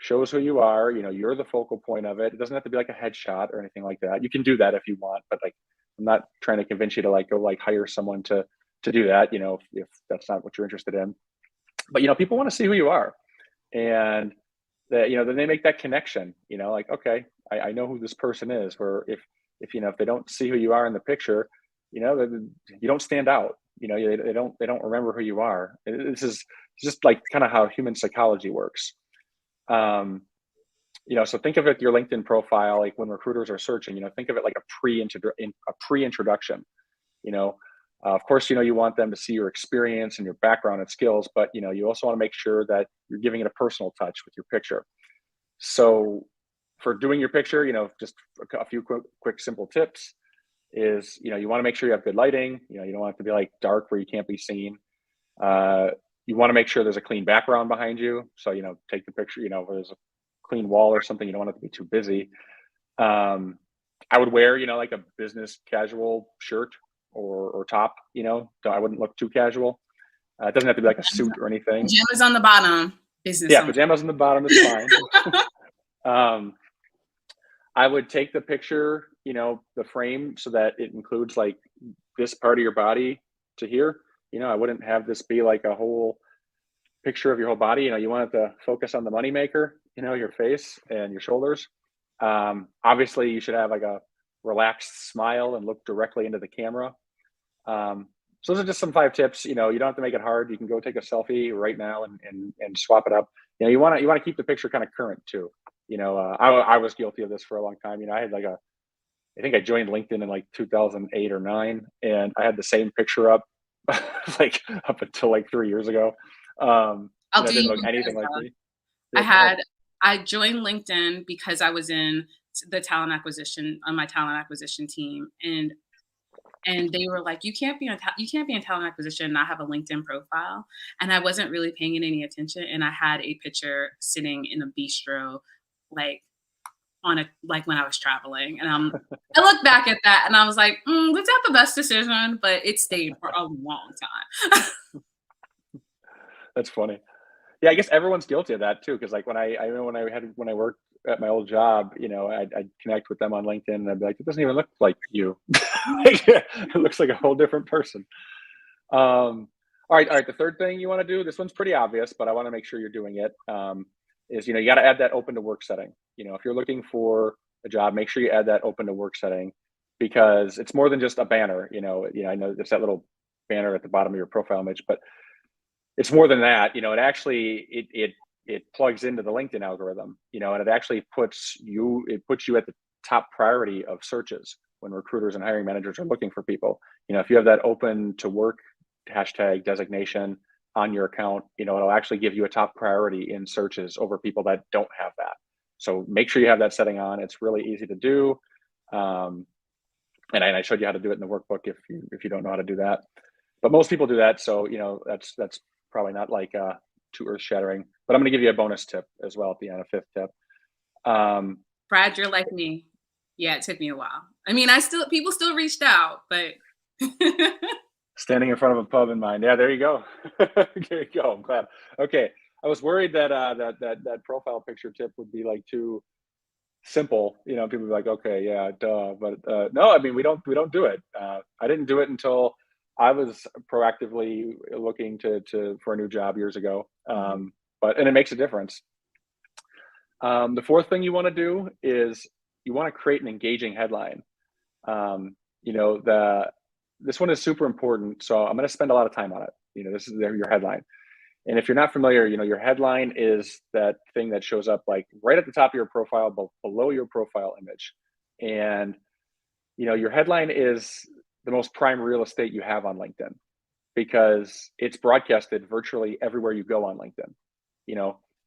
shows who you are, you're the focal point of it. It doesn't have to be like a headshot or anything like that. You can do that if you want, but like, I'm not trying to convince you to like, go like hire someone to do that, if that's not what you're interested in. But, people want to see who you are. And that, then they make that connection, like, okay, I know who this person is. Where if they don't see who you are in the picture, you don't stand out. They don't remember who you are. This is just like kind of how human psychology works. So think of it, your LinkedIn profile, like when recruiters are searching, think of it like a pre-introduction. Of course, you want them to see your experience and your background and skills, but you also want to make sure that you're giving it a personal touch with your picture. So for doing your picture, just a few quick simple tips is, you want to make sure you have good lighting. You don't want it to be like dark where you can't be seen. You want to make sure there's a clean background behind you. So, take the picture, where there's a clean wall or something. You don't want it to be too busy. I would wear, like a business casual shirt or top, so I wouldn't look too casual. It doesn't have to be like a suit or anything. Pajamas on the bottom, business. Yeah, pajamas on the bottom is fine. I would take the picture, the frame, so that it includes like this part of your body to here. I wouldn't have this be like a whole picture of your whole body. You want it to focus on the moneymaker, your face and your shoulders. Obviously, you should have like a relaxed smile and look directly into the camera. So those are just some 5 tips. You don't have to make it hard. You can go take a selfie right now and swap it up. You want to keep the picture kind of current too. I was guilty of this for a long time. I had I think I joined LinkedIn in like 2008 or 9, and I had the same picture up like up until like 3 years ago. I'll do didn't you look anything like me. I joined LinkedIn because I was in the talent acquisition on my talent acquisition team, and they were like, you can't be in talent acquisition and not have a LinkedIn profile. And I wasn't really paying it any attention. And I had a picture sitting in a bistro, like like when I was traveling. And I look back at that and I was like, was that the best decision? But it stayed for a long time. That's funny. Yeah, I guess everyone's guilty of that too. Cause like when I remember when I worked at my old job, I'd connect with them on LinkedIn and I'd be like, it doesn't even look like you. It looks like a whole different person. All right. The third thing you want to do, this one's pretty obvious, but I want to make sure you're doing it. Is, you got to add that open to work setting. If you're looking for a job, make sure you add that open to work setting, because it's more than just a banner. I know there's that little banner at the bottom of your profile image, but it's more than that. It actually, it plugs into the LinkedIn algorithm, and it actually puts you at the top priority of searches when recruiters and hiring managers are looking for people. If you have that open to work hashtag designation on your account, it'll actually give you a top priority in searches over people that don't have that. So make sure you have that setting on. It's really easy to do. And I showed you how to do it in the workbook if you don't know how to do that. But most people do that. So, that's probably not like too earth shattering, but I'm going to give you a bonus tip as well at the end, a 5th tip. Brad, you're like me. Yeah, it took me a while. I mean, people still reached out, but standing in front of a pub in mind. Yeah, there you go. There you go. I'm glad. Okay. I was worried that that profile picture tip would be like too simple. People would be like, okay, yeah, duh. But no, I mean, we don't do it. I didn't do it until I was proactively looking for a new job years ago. And it makes a difference. The 4th thing you want to do is you want to create an engaging headline. This one is super important, so I'm going to spend a lot of time on it. This is your headline. And if you're not familiar, your headline is that thing that shows up like right at the top of your profile, below your profile image. And, your headline is the most prime real estate you have on LinkedIn, because it's broadcasted virtually everywhere you go on LinkedIn.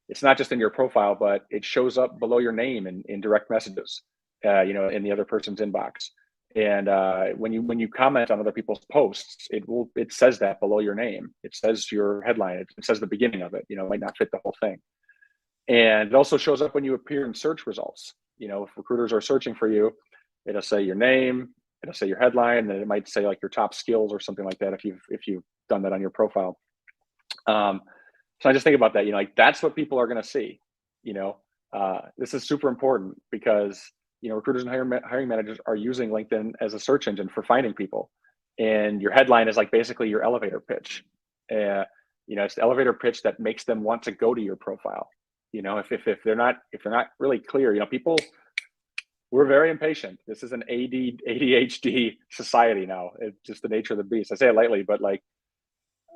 It's not just in your profile, but it shows up below your name in direct messages, in the other person's inbox. And when you comment on other people's posts, it says that below your name. It says your headline. It says the beginning of it. It might not fit the whole thing. And it also shows up when you appear in search results. If recruiters are searching for you, it'll say your name, it'll say your headline, and it might say like your top skills or something like that if you've done that on your profile. So I just think about that. Like that's what people are going to see. This is super important because recruiters and hiring managers are using LinkedIn as a search engine for finding people. And your headline is like basically your elevator pitch. It's the elevator pitch that makes them want to go to your profile. If they're not really clear, people, we're very impatient. This is an ADHD society now. It's just the nature of the beast. I say it lightly, but like,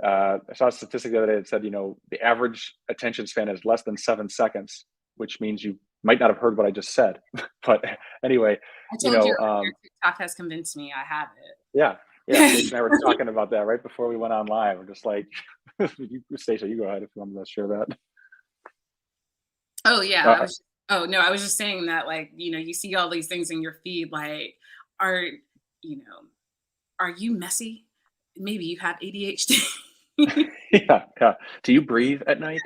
I saw a statistic the other day that said, the average attention span is less than 7 seconds, which means you might not have heard what I just said. But anyway, I told you your TikTok has convinced me I have it. Yeah. Yeah, Stacia and I were talking about that right before we went on live. We're just like, Stacia, you go ahead if you want to share that. Oh yeah, Uh, oh no, I was just saying that, like, you see all these things in your feed, like, are you know, are you messy? Maybe you have ADHD. yeah, yeah. Do you breathe at night?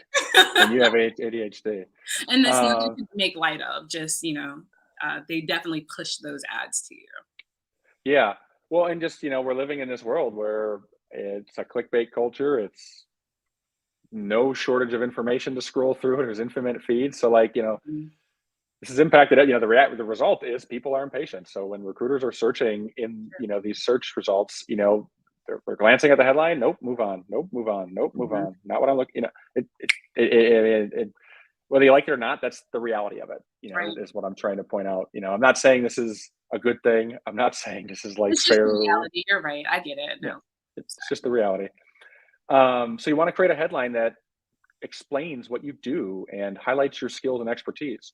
Then you have ADHD. And that's nothing Uh, to make light of. Just, they definitely push those ads to you. yeah. Well, and just, we're living in this world where it's a clickbait culture. It's no shortage of information to scroll through. There's infinite feeds. So like, Mm. this has impacted it. The result is people are impatient. So when recruiters are searching in, these search results, they're glancing at the headline. Nope, move on. Nope, move on. Nope, move Mhm. on. Not what I'm looking. Whether you like it or not, that's the reality of it. Right. Is what I'm trying to point out. I'm not saying this is a good thing. I'm not saying this is like It's just the fair. reality. You're right. I get it. Yeah, No. it's just the reality. So you want to create a headline that explains what you do and highlights your skills and expertise.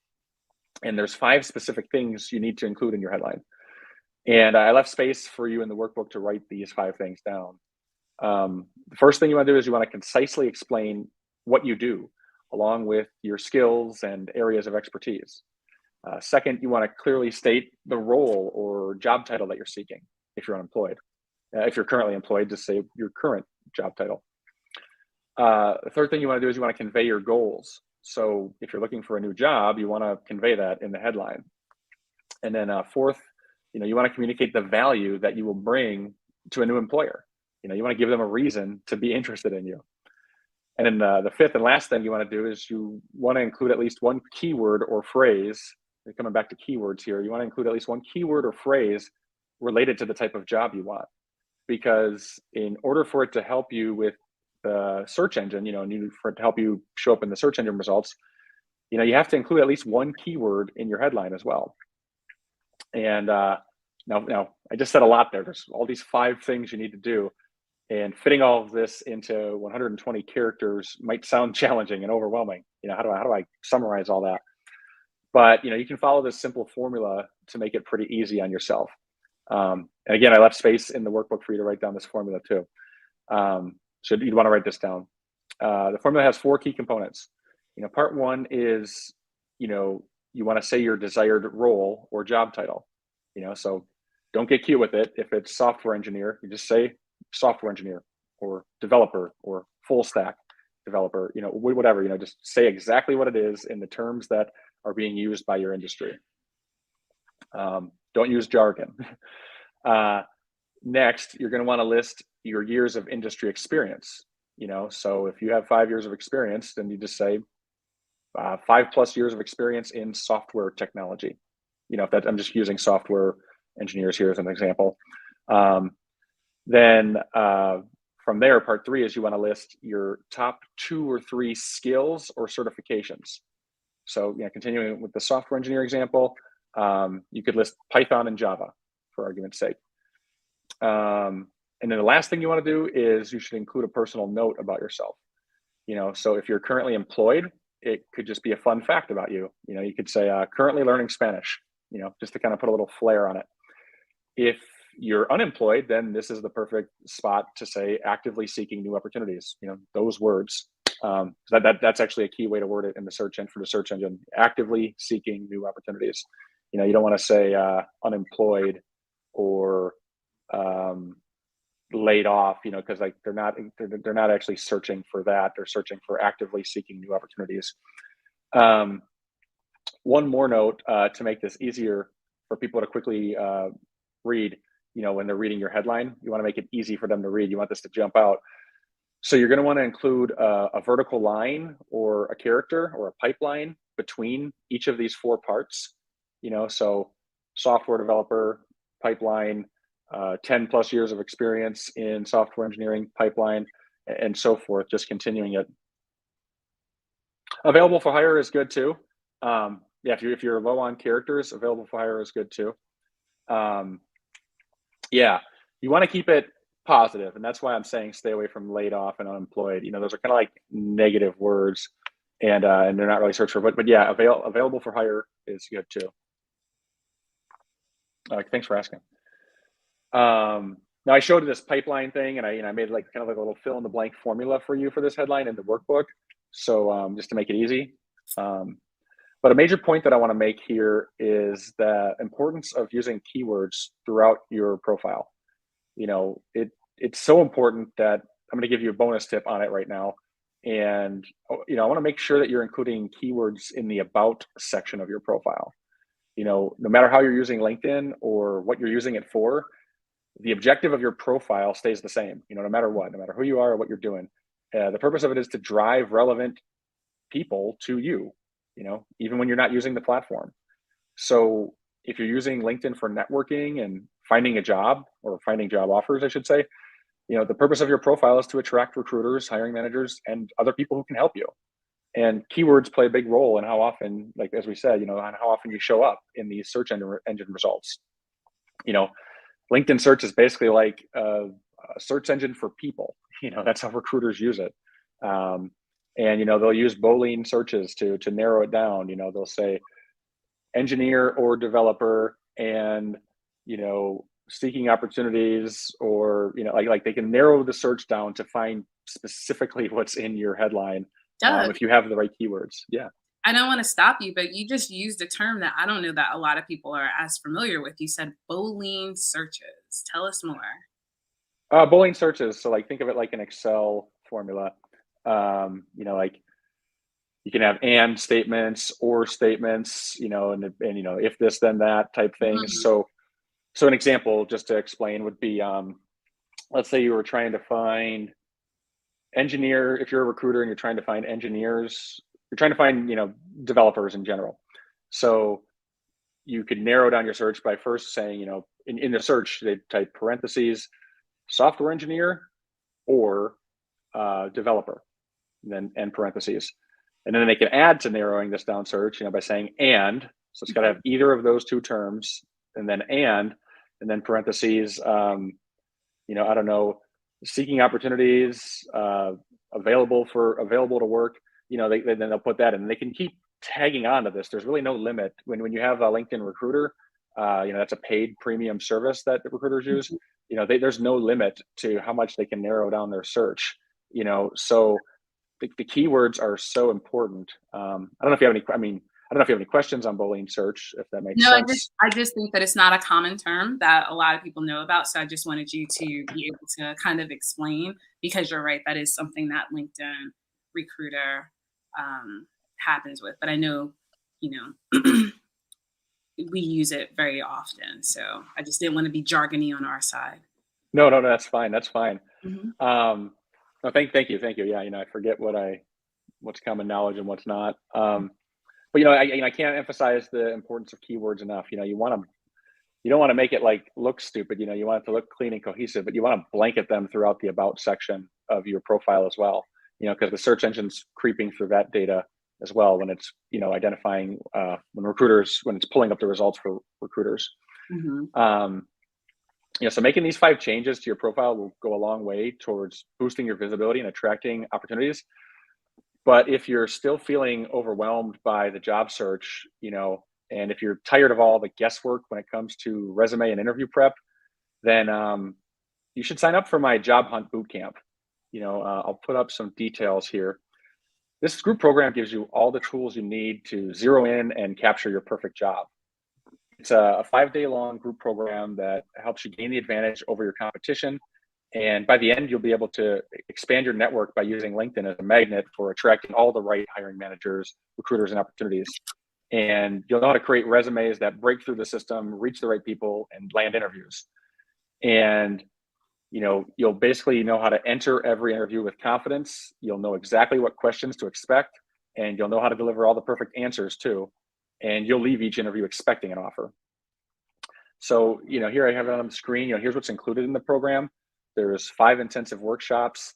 And there's 5 specific things you need to include in your headline. And I left space for you in the workbook to write these 5 things down. The first thing you want to do is you want to concisely explain what you do, along with your skills and areas of expertise. Second, you want to clearly state the role or job title that you're seeking if you're unemployed. If you're currently employed, just say your current job title. The third thing you want to do is you want to convey your goals. So if you're looking for a new job, you want to convey that in the headline. And then fourth, you want to communicate the value that you will bring to a new employer. You want to give them a reason to be interested in you. And then the fifth and last thing you want to do is you want to include at least one keyword or phrase. Coming back to keywords here, you want to include at least one keyword or phrase related to the type of job you want. Because in order for it to help you with the search engine, for it to help you show up in the search engine results, you have to include at least one keyword in your headline as well. And now I just said a lot there. There's all these 5 things you need to do, and fitting all of this into 120 characters might sound challenging and overwhelming. How do I summarize all that? But you can follow this simple formula to make it pretty easy on yourself. And again, I left space in the workbook for you to write down this formula too. So you'd want to write this down. The formula has 4 key components. Part 1 is, you want to say your desired role or job title. So don't get cute with it. If it's software engineer, you just say software engineer or developer or full stack developer, whatever, just say exactly what it is in the terms that are being used by your industry. Don't use jargon. Next, you're going to want to list your years of industry experience. So if you have 5 years of experience, then you just say 5+ years of experience in software technology. If that, I'm just using software engineers here as an example. Then from there, part 3 is you want to list your top 2 or 3 skills or certifications. So, continuing with the software engineer example, you could list Python and Java for argument's sake. And then the last thing you want to do is you should include a personal note about yourself. So if you're currently employed, it could just be a fun fact about you. You could say currently learning Spanish, just to kind of put a little flair on it. If you're unemployed, then this is the perfect spot to say actively seeking new opportunities. Those words. That's actually a key way to word it in the search engine for the search engine. Actively seeking new opportunities. You don't want to say unemployed or laid off, because like they're not actually searching for that. They're searching for actively seeking new opportunities. One more note to make this easier for people to quickly read. When they're reading your headline, you want to make it easy for them to read. You want this to jump out. So you're going to want to include a vertical line or a character or a pipeline between each of these 4 parts. So software developer, pipeline, 10+ years of experience in software engineering, pipeline, and so forth, just continuing it. Available for hire is good too. If you're low on characters, available for hire is good too. You want to keep it positive, and that's why I'm saying stay away from laid off and unemployed. Those are kind of like negative words, and they're not really searchable. But yeah, available for hire is good too. Thanks for asking. Now I showed this pipeline thing, and I made like kind of like a little fill in the blank formula for you for this headline in the workbook. So just to make it easy. Um, but a major point that I want to make here is the importance of using keywords throughout your profile. It's so important that I'm going to give you a bonus tip on it right now. And I want to make sure that you're including keywords in the about section of your profile. No matter how you're using LinkedIn or what you're using it for, the objective of your profile stays the same, no matter what, no matter who you are or what you're doing. The purpose of it is to drive relevant people to you, even when you're not using the platform. So if you're using LinkedIn for networking and finding a job, or finding job offers, I should say, the purpose of your profile is to attract recruiters, hiring managers, and other people who can help you. And keywords play a big role in how often, like as we said, on how often you show up in these search engine results. LinkedIn search is basically like a search engine for people. That's how recruiters use it. And they'll use Boolean searches to narrow it down. They'll say engineer or developer, and seeking opportunities, or like they can narrow the search down to find specifically what's in your headline, Doug, if you have the right keywords. Yeah. I don't want to stop you, but you just used a term that I don't know that a lot of people are as familiar with. You said Boolean searches. Tell us more. Boolean searches. So like think of it like an Excel formula. Like you can have and statements, or statements, and if this then that type things. Mhm. So an example, just to explain, would be, let's say you were trying to find engineer. If you're a recruiter and you're trying to find engineers, you're trying to find developers in general. So you could narrow down your search by first saying, in the search they type parentheses software engineer or developer, and then end parentheses. And then they can add to narrowing this down search, by saying and. So it's got to have either of those two terms, and then parentheses. I don't know, seeking opportunities, available to work. Then they'll put that in. And they can keep tagging on to this. There's really no limit when you have a LinkedIn Recruiter. That's a paid premium service that the recruiters use. There's no limit to how much they can narrow down their search. So the keywords are so important. I don't know if you have any. I don't know if you have any questions on Boolean search, if that makes No, sense. I just think that it's not a common term that a lot of people know about. So I just wanted you to be able to kind of explain, because you're right, that is something that LinkedIn Recruiter happens with. But I know, you know, we use it very often. So I just didn't want to be jargony on our side. No, that's fine. That's fine. Mhm. No, thank you. Yeah, I forget what's common knowledge and what's not. But I can't emphasize the importance of keywords enough. You don't want to make it like look stupid. You want it to look clean and cohesive, but you want to blanket them throughout the about section of your profile as well. Because the search engine's creeping through that data as well when it's identifying when it's pulling up the results for recruiters. Mhm. So making these 5 changes to your profile will go a long way towards boosting your visibility and attracting opportunities. But if you're still feeling overwhelmed by the job search, and if you're tired of all the guesswork when it comes to resume and interview prep, then you should sign up for my job hunt bootcamp. I'll put up some details here. This group program gives you all the tools you need to zero in and capture your perfect job. It's a 5-day long group program that helps you gain the advantage over your competition. And by the end, you'll be able to expand your network by using LinkedIn as a magnet for attracting all the right hiring managers, recruiters, and opportunities. And you'll know how to create resumes that break through the system, reach the right people, and land interviews. And you'll basically know how to enter every interview with confidence. You'll know exactly what questions to expect, and you'll know how to deliver all the perfect answers too. And you'll leave each interview expecting an offer. So, here I have it on the screen. Here's what's included in the program. There's 5 intensive workshops.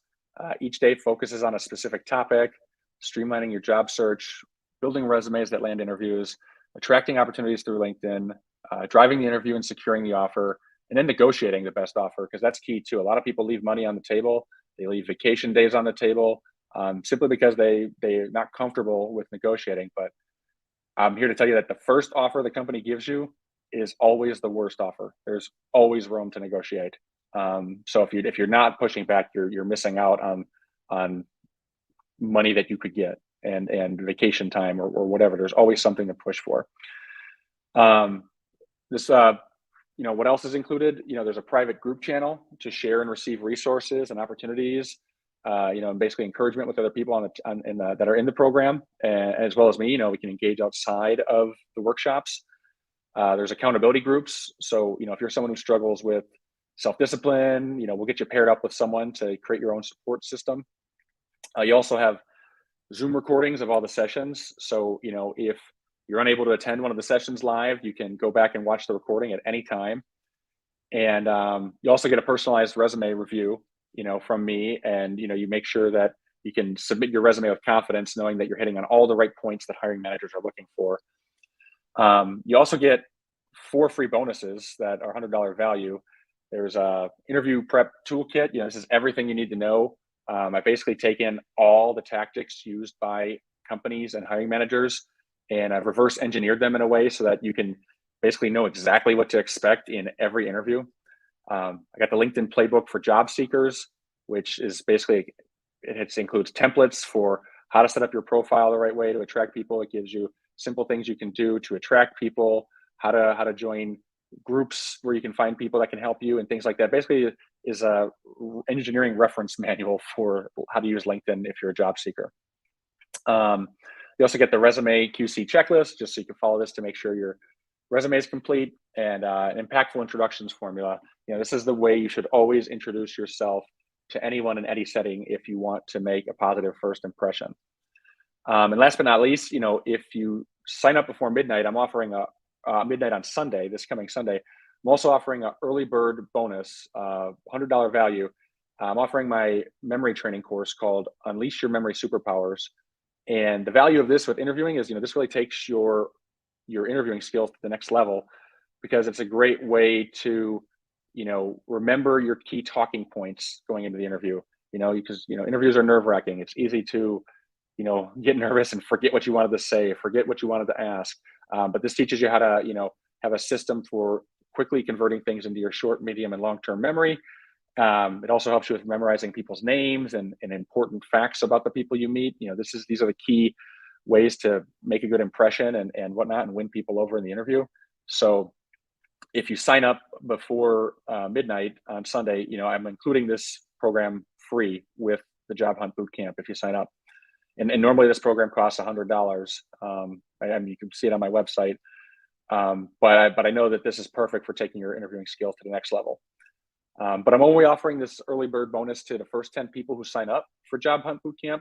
Each day focuses on a specific topic: streamlining your job search, building resumes that land interviews, attracting opportunities through LinkedIn, driving the interview and securing the offer, and then negotiating the best offer, because that's key too. A lot of people leave money on the table. They leave vacation days on the table, simply because they're not comfortable with negotiating. But I'm here to tell you that the first offer the company gives you is always the worst offer. There's always room to negotiate. So if you're not pushing back, you're missing out on money that you could get and vacation time or whatever. There's always something to push for. Um, this what else is included? There's a private group channel to share and receive resources and opportunities. And basically encouragement with other people that are in the program, and as well as me. We can engage outside of the workshops. There's accountability groups. So, if you're someone who struggles with self-discipline, we'll get you paired up with someone to create your own support system. You also have Zoom recordings of all the sessions. So, if you're unable to attend one of the sessions live, you can go back and watch the recording at any time. And you also get a personalized resume review, from me. And, you make sure that you can submit your resume with confidence, knowing that you're hitting on all the right points that hiring managers are looking for. You also get 4 free bonuses that are $100 value. There's a interview prep toolkit. This is everything you need to know. I basically taken all the tactics used by companies and hiring managers, and I've reverse engineered them in a way so that you can basically know exactly what to expect in every interview. I got the LinkedIn playbook for job seekers, which is basically, it includes templates for how to set up your profile the right way to attract people. It gives you simple things you can do to attract people, how to join groups where you can find people that can help you and things like that. Basically is a engineering reference manual for how to use LinkedIn if you're a job seeker. You also get the resume QC checklist, just so you can follow this to make sure your resume is complete, and an impactful introductions formula. This is the way you should always introduce yourself to anyone in any setting if you want to make a positive first impression. And last but not least, if you sign up before midnight, I'm offering a midnight on Sunday, this coming Sunday. I'm also offering an early bird bonus, $100 value. I'm offering my memory training course called Unleash Your Memory Superpowers. And the value of this with interviewing is, this really takes your interviewing skills to the next level, because it's a great way to, remember your key talking points going into the interview, because, interviews are nerve-wracking. It's easy to, get nervous and forget what you wanted to say, forget what you wanted to ask. But this teaches you how to, have a system for quickly converting things into your short, medium, and long-term memory. It also helps you with memorizing people's names and important facts about the people you meet. These are the key ways to make a good impression and whatnot, and win people over in the interview. So if you sign up before midnight on Sunday, I'm including this program free with the Job Hunt Bootcamp if you sign up. And normally this program costs $100. You can see it on my website. But I know that this is perfect for taking your interviewing skills to the next level. But I'm only offering this early bird bonus to the first 10 people who sign up for Job Hunt Bootcamp.